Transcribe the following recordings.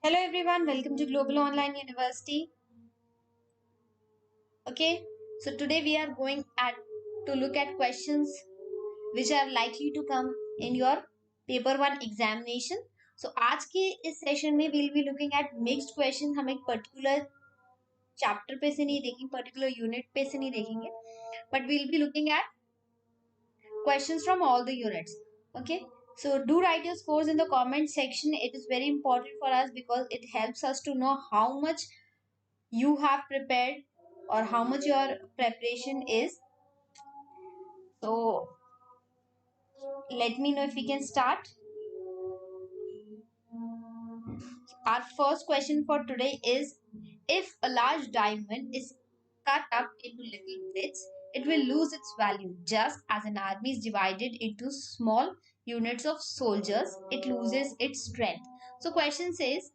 Hello everyone, welcome to Global Online University. Okay, so today we are going to look at questions which are likely to come in your paper 1 examination. So आज के इस session में we'll be looking at mixed questions. हम एक particular chapter पे से नहीं देखेंगे, particular unit पे से नहीं देखेंगे, but we'll be looking at questions from all the units. Okay, so do write your scores in the comment section. It is very important for us because it helps us to know how much you have prepared or how much your preparation is. So let me know if we can start. Our first question for today is, if a large diamond is cut up into little bits, it will lose its value. Just as an army is divided into small units of soldiers, it loses its strength. So question says,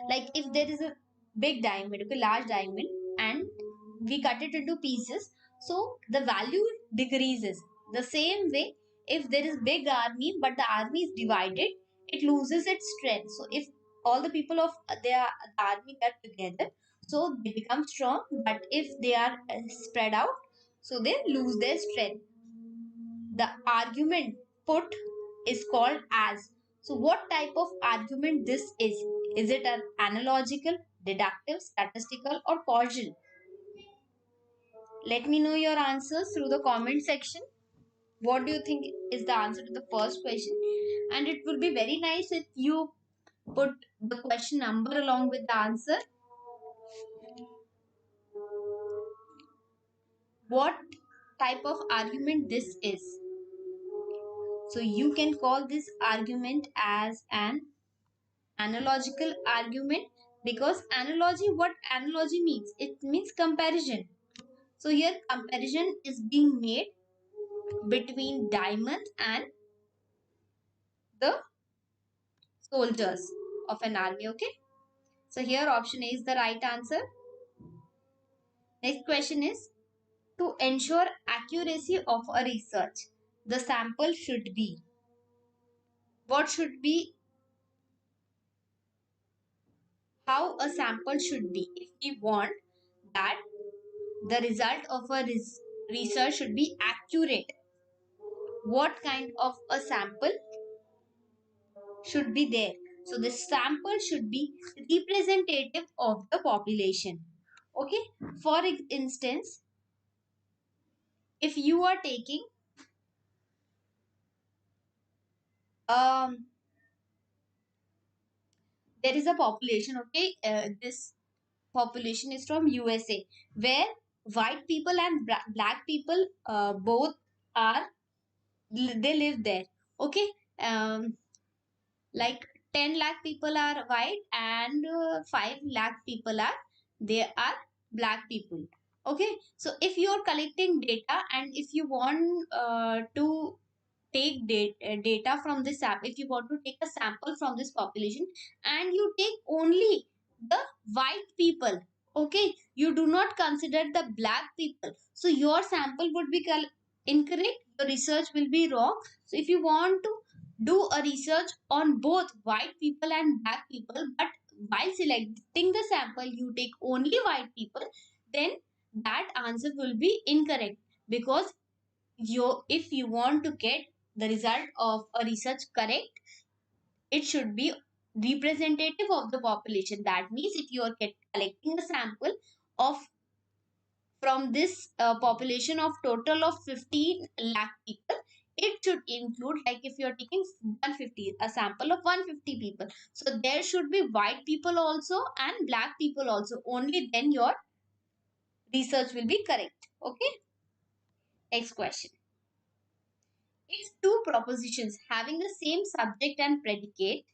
like, if there is a big diamond, okay, large diamond, and we cut it into pieces, so the value decreases. The same way, if there is big army but the army is divided, it loses its strength. So if all the people of the army are together, so they become strong, but if they are spread out, so they lose their strength. The argument put is called as. So what type of argument this is? Is it an analogical, deductive, statistical, or causal? Let me know your answers through the comment section. What do you think is the answer to the first question? And it would be very nice if you put the question number along with the answer. What type of argument this is? So you can call this argument as an analogical argument, because what analogy means? It means comparison. So here comparison is being made between diamond and the soldiers of an army. Okay, so here option A is the right answer. Next question is, to ensure accuracy of a research, the sample should be, what should be, how a sample should be. If we want that the result of a research should be accurate, what kind of a sample should be there? So the sample should be representative of the population. Okay, for instance, if you are taking um there is a population, okay, this population is from USA, where white people and black people both are, they live there. Okay, like 10 lakh people are white and 5 lakh people are, they are black people. Okay, so if you are collecting data and if you want to take data from this app, if you want to take a sample from this population and you take only the white people, okay, you do not consider the black people, so your sample would be incorrect, the research will be wrong. So if you want to do a research on both white people and black people, but while selecting the sample you take only white people, then that answer will be incorrect, because if you want to get the result of a research correct, it should be representative of the population. That means if you are collecting a sample of from this population of total of 15 lakh people, it should include, like if you are taking 150, a sample of 150 people, so there should be white people also and black people also, only then your research will be correct. Okay, next question. If two propositions having the same subject and predicate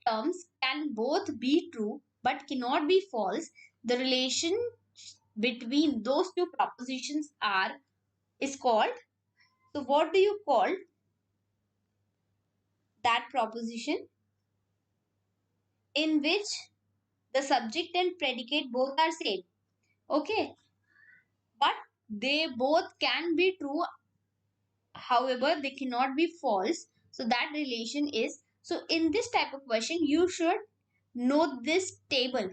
terms can both be true but cannot be false, the relation between those two propositions is called. So what do you call that proposition in which the subject and predicate both are same? Okay, but they both can be true, however they cannot be false. So that relation is So in this type of question, you should know this table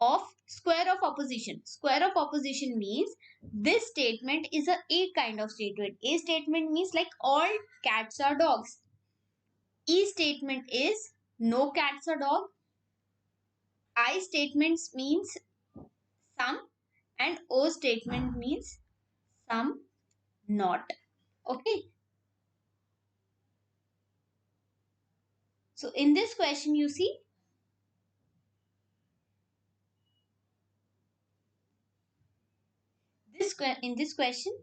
of square of opposition. Square of opposition means this statement is a kind of statement. A statement means like all cats are dogs. E statement is no cats are dog. I statements means some, and O statement means some not. Okay. So in this question, you see this in this question,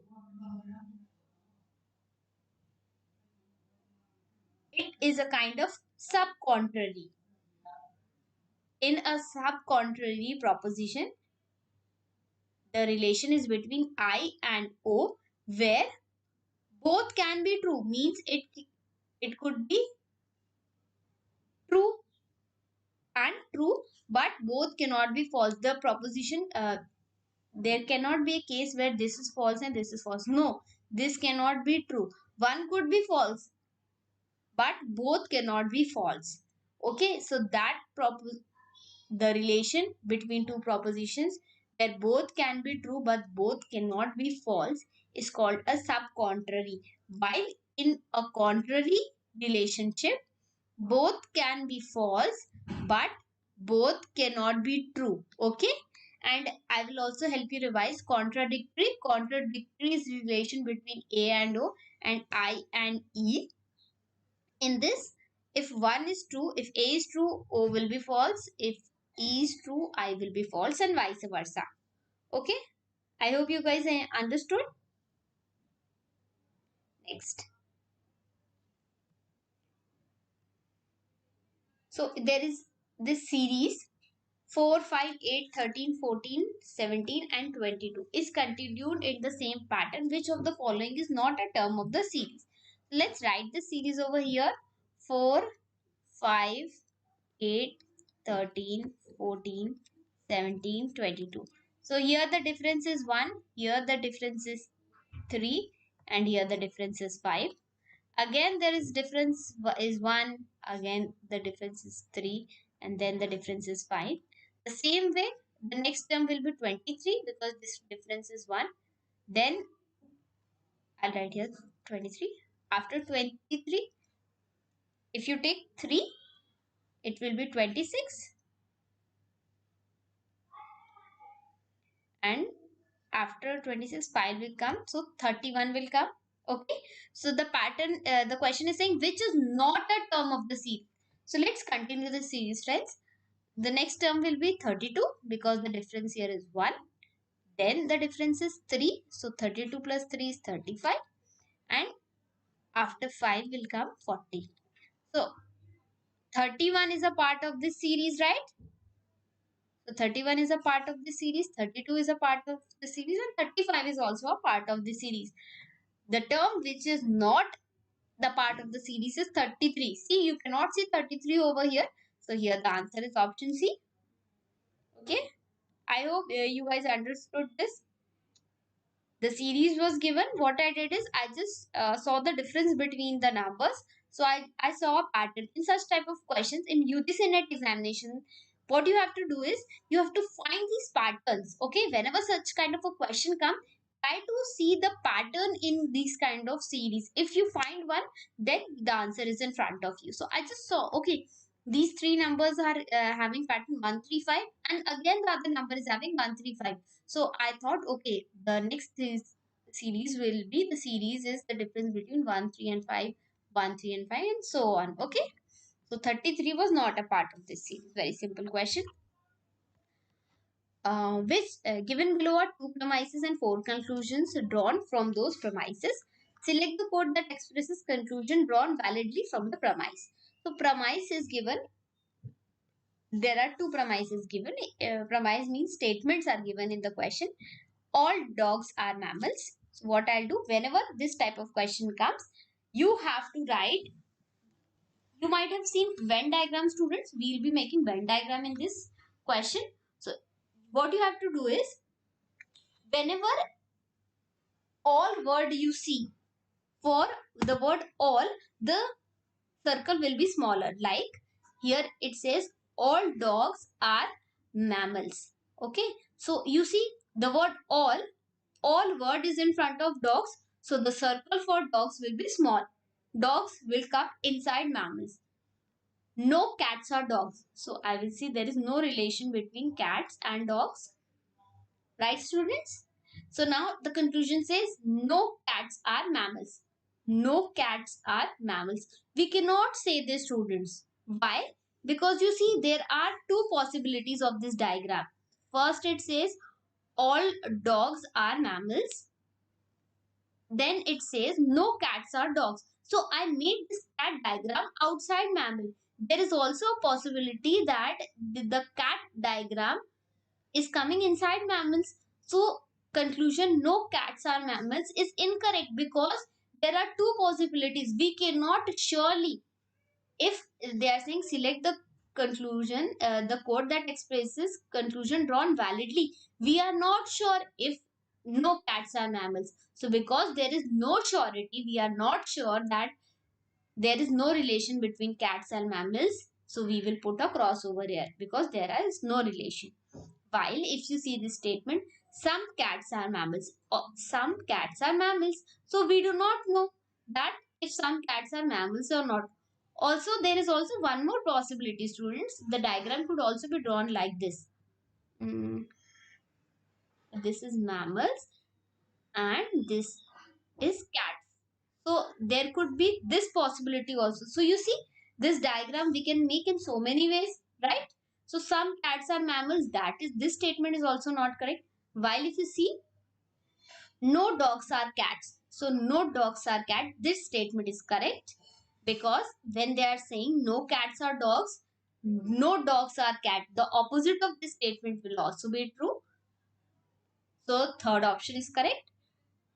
it is a kind of sub-contrary. In a sub-contrary proposition, the relation is between I and O, where both can be true. Means it could be true and true, but both cannot be false. The proposition, there cannot be a case where this is false and this is false. No, this cannot be true. One could be false, but both cannot be false. Okay, so that the relation between two propositions where both can be true but both cannot be false is called a sub-contrary. While in a contrary relationship, both can be false but both cannot be true. Okay, and I will also help you revise contradictory. Contradictory is relation between A and O and I and E. In this, if one is true, if A is true, O will be false. If E is true, I will be false, and vice versa. Okay, I hope you guys understood. Next, so there is this series 4, 5, 8, 13, 14, 17, and 22 is continued in the same pattern. Which of the following is not a term of the series? Let's write the series over here. 4, 5, 8, 13, 14, 17, 22. So here the difference is 1, here the difference is 3, and here the difference is 5. Again there is difference is 1, again the difference is 3, and then the difference is 5. The same way, the next term will be 23 because this difference is 1. Then I'll write here 23. After 23, if you take 3, it will be 26. And after 26, 5 will come. So 31 will come. Okay. So the pattern, the question is saying which is not a term of the series. So let's continue the series, friends. The next term will be 32 because the difference here is 1. Then the difference is 3. So 32 plus 3 is 35. And after 5 will come 40. So 31 is a part of this series, right? So 31 is a part of the series, 32 is a part of the series, and 35 is also a part of the series. The term which is not the part of the series is 33. See, you cannot see 33 over here. So here the answer is option C. Okay. I hope you guys understood this. The series was given. What I did is I just saw the difference between the numbers. So I saw a pattern in such type of questions in UGC NET examination. What you have to do is you have to find these patterns. Okay, whenever such kind of a question comes, try to see the pattern in these kind of series. If you find one, then the answer is in front of you. So I just saw, okay, these three numbers are having pattern 135, and again the other number is having 135. So I thought, okay, the next series will be, the series is the difference between 1, 3 and 5, 1, 3 and 5, and so on. Okay. So 33 was not a part of this series. Very simple question. Given below are two premises and four conclusions drawn from those premises. Select the code that expresses conclusion drawn validly from the premise. So premise is given. There are two premises given. Premise means statements are given in the question. All dogs are mammals. So what I'll do, whenever this type of question comes, you have to write. You might have seen Venn diagram, students. We'll be making Venn diagram in this question. So what you have to do is, whenever all word you see, for the word all, the circle will be smaller. Like here it says all dogs are mammals. Okay. So you see the word all word is in front of dogs. So the circle for dogs will be small. Dogs will come inside mammals. No cats are dogs. So I will see there is no relation between cats and dogs. Right, students? So now the conclusion says no cats are mammals. No cats are mammals. We cannot say this, students. Why? Because you see there are two possibilities of this diagram. First it says all dogs are mammals. Then it says no cats are dogs. So I made this cat diagram outside mammal. There is also a possibility that the cat diagram is coming inside mammals. So conclusion no cats are mammals is incorrect because there are two possibilities. We cannot surely, if they are saying select the conclusion, the code that expresses conclusion drawn validly, we are not sure if no cats are mammals. So because there is no surety, we are not sure that there is no relation between cats and mammals. So we will put a cross over here because there is no relation. While if you see this statement, some cats are mammals, or some cats are mammals. So we do not know that if some cats are mammals or not. Also, there is also one more possibility, students. The diagram could also be drawn like this. Mm, this is mammals and this is cats. So there could be this possibility also. So you see, this diagram we can make in so many ways, right? So some cats are mammals. That is, this statement is also not correct. While if you see, no dogs are cats. So no dogs are cat. This statement is correct because when they are saying no cats are dogs, no dogs are cat. The opposite of this statement will also be true. So third option is correct.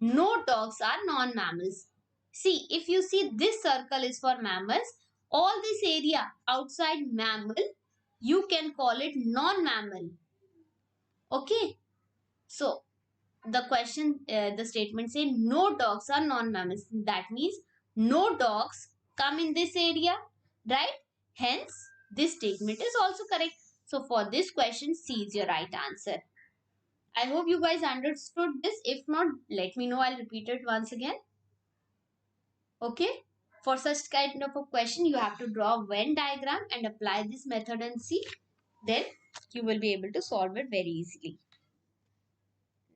No dogs are non-mammals. See, if you see this circle is for mammals, all this area outside mammal, you can call it non-mammal. Okay. So, the statement say no dogs are non-mammals. That means no dogs come in this area, right? Hence, this statement is also correct. So, for this question, C is your right answer. I hope you guys understood this. If not, let me know. I'll repeat it once again. Okay. For such kind of a question, you have to draw a Venn diagram and apply this method and see. Then you will be able to solve it very easily.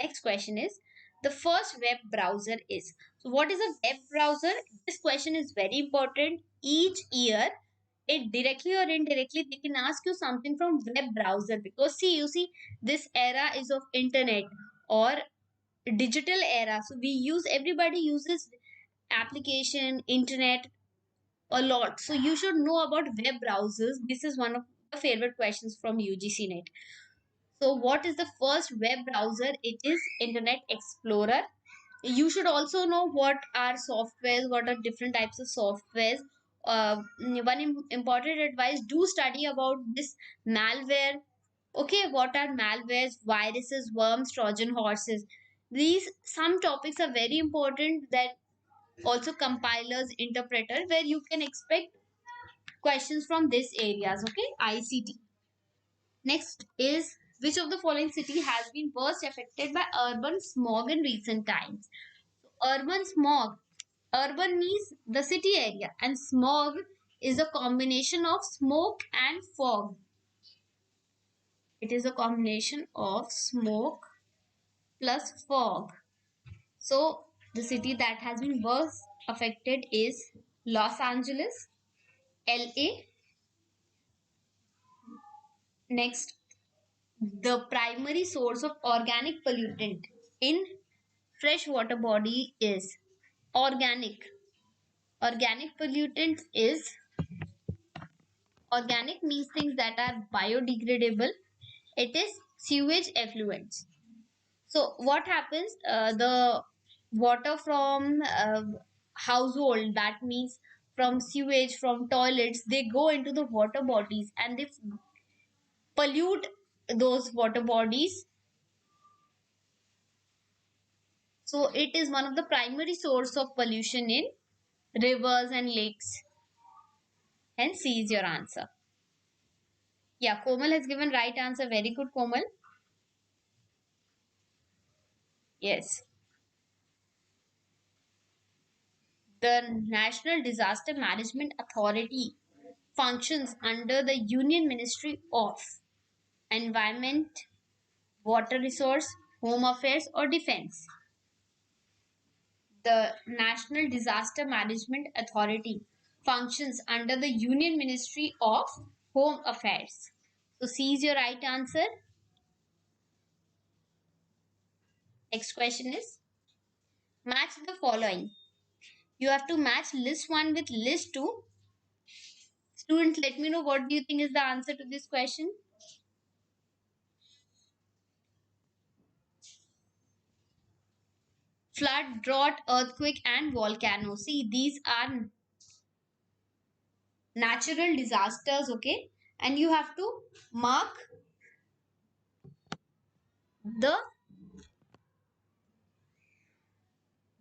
Next question is, the first web browser is. So what is a web browser? This question is very important. Each year, it directly or indirectly, they can ask you something from web browser because see, you see, this era is of internet or digital era. So everybody uses application, internet a lot. So you should know about web browsers. This is one of the favorite questions from UGC NET. So what is the first web browser? It is Internet Explorer. You should also know what are softwares, what are different types of softwares. One important advice, do study about this malware. Okay, what are malwares, viruses, worms, Trojan horses? These some topics are very important, that also compilers, interpreter, where you can expect questions from these areas. Okay, ICT. Next is, which of the following city has been worst affected by urban smog in recent times? Urban smog. Urban means the city area and smog is a combination of smoke and fog. It is a combination of smoke plus fog. So the city that has been worst affected is Los Angeles, LA. Next, the primary source of organic pollutant in freshwater body is organic. Organic pollutant is, organic means things that are biodegradable. It is sewage effluents. So what happens? The water from household, that means from sewage, from toilets, they go into the water bodies and they pollute those water bodies. So it is one of the primary source of pollution in rivers and lakes. Hence, C is your answer. Yeah, Komal has given right answer. Very good, Komal. Yes. The National Disaster Management Authority functions under the Union Ministry of Environment, Water Resource, Home Affairs, or Defense. The National Disaster Management Authority functions under the Union Ministry of Home Affairs. So C is your right answer. Next question is match the following. You have to match list 1 with list 2. Students, let me know what do you think is the answer to this question. Flood, drought, earthquake, and volcano. See, these are natural disasters, okay? And you have to mark the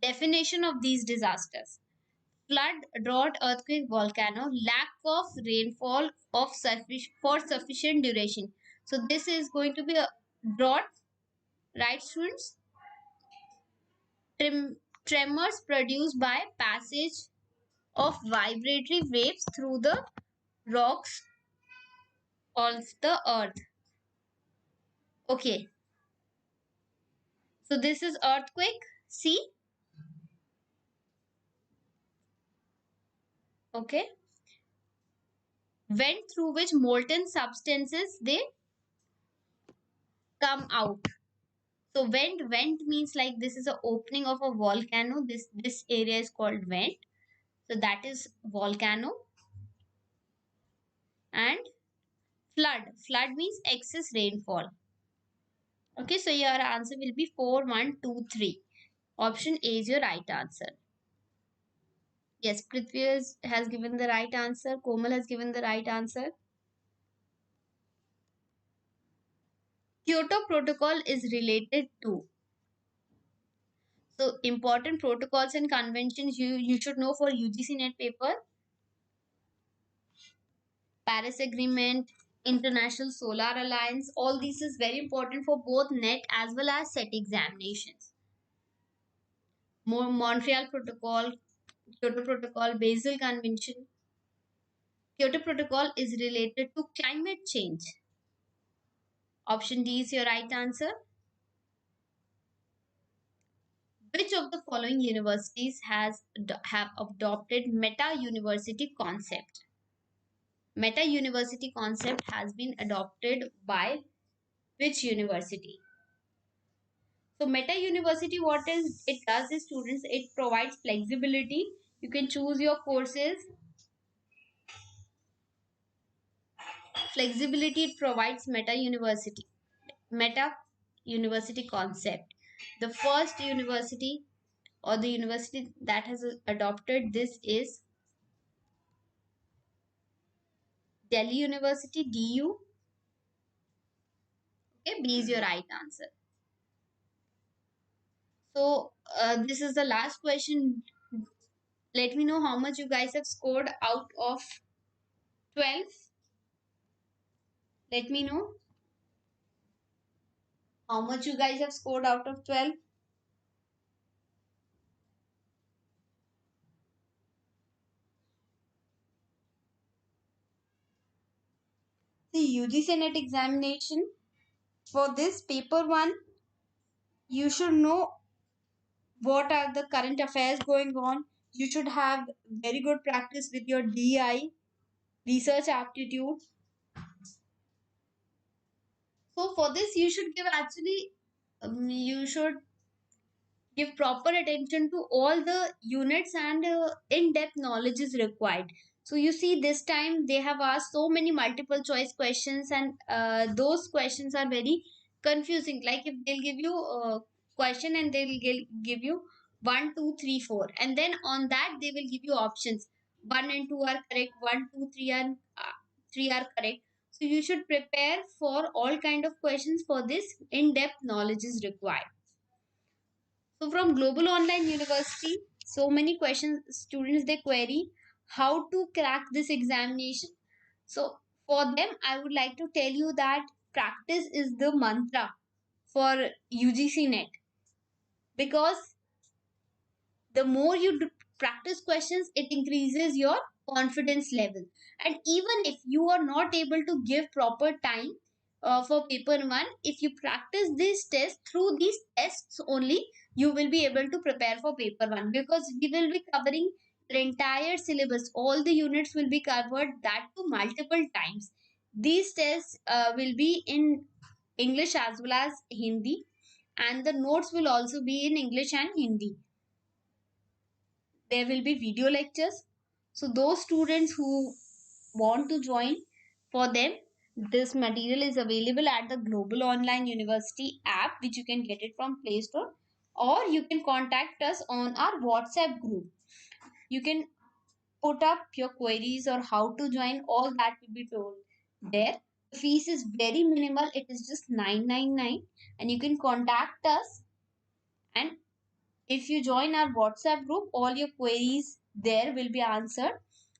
definition of these disasters. Flood, drought, earthquake, volcano, lack of rainfall for sufficient duration. So this is going to be a drought, right, students? Tremors produced by passage of vibratory waves through the rocks of the earth. Okay, so this is earthquake. See, okay, vent through which molten substances they come out. So vent means like this is a opening of a volcano. This area is called vent. So that is volcano. And flood means excess rainfall. Okay, so your answer will be 4, 1, 2, 3. Option A is your right answer. Yes, Prithvi has given the right answer. Komal has given the right answer. Kyoto Protocol is related to. So important protocols and conventions you should know for UGC NET paper. Paris Agreement, International Solar Alliance. All this is very important for both NET as well as SET examinations. Montreal Protocol, Kyoto Protocol, Basel Convention. Kyoto Protocol is related to climate change. Option D is your right answer. Which of the following universities have adopted meta university concept? Meta university concept has been adopted by which university? So meta university, what is it does is students, it provides flexibility. You can choose your courses. Flexibility it provides meta university concept. The first university or the university that has adopted this is Delhi University, DU. Okay, B is your right answer. So this is the last question. Let me know how much you guys have scored out of 12. Let me know how much you guys have scored out of 12. The UGC NET examination for this paper 1, you should know what are the current affairs going on. You should have very good practice with your DI, research aptitude. So for this, you should give actually, you should give proper attention to all the units and in-depth knowledge is required. So you see this time they have asked so many multiple choice questions and those questions are very confusing. Like if they'll give you a question and they'll give you 1, 2, 3, 4, and then on that they will give you options. 1 and 2 are correct, 1, 2, 3 are 3 are correct. So you should prepare for all kind of questions. For this in-depth knowledge is required. So from Global Online University, so many questions students they query. how to crack this examination. So for them, I would like to tell you that practice is the mantra for UGC NET, because the more you practice questions, it increases your confidence level. And even if you are not able to give proper time for paper 1, if you practice these tests, through these tests only you will be able to prepare for paper 1, because we will be covering the entire syllabus. All the units will be covered, that to multiple times. These tests will be in English as well as Hindi, and the notes will also be in English and Hindi. There will be video lectures. So those students who want to join, for them this material is available at the Global Online University app, which you can get it from Play Store, or you can contact us on our WhatsApp group. You can put up your queries or how to join, all that will be told there. The fees is very minimal, it is just 999, and you can contact us. And if you join our WhatsApp group, all your queries there will be answered,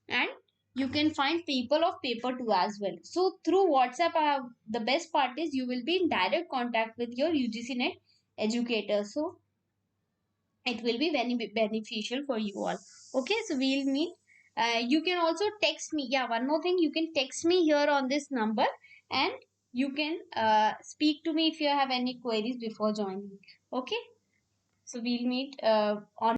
and you can find people of paper 2 as well. So through WhatsApp, the best part is you will be in direct contact with your UGC NET educator. So it will be very beneficial for you all. Okay, so we'll meet. You can also text me. Yeah, one more thing, you can text me here on this number, and you can speak to me if you have any queries before joining. Okay, so we'll meet on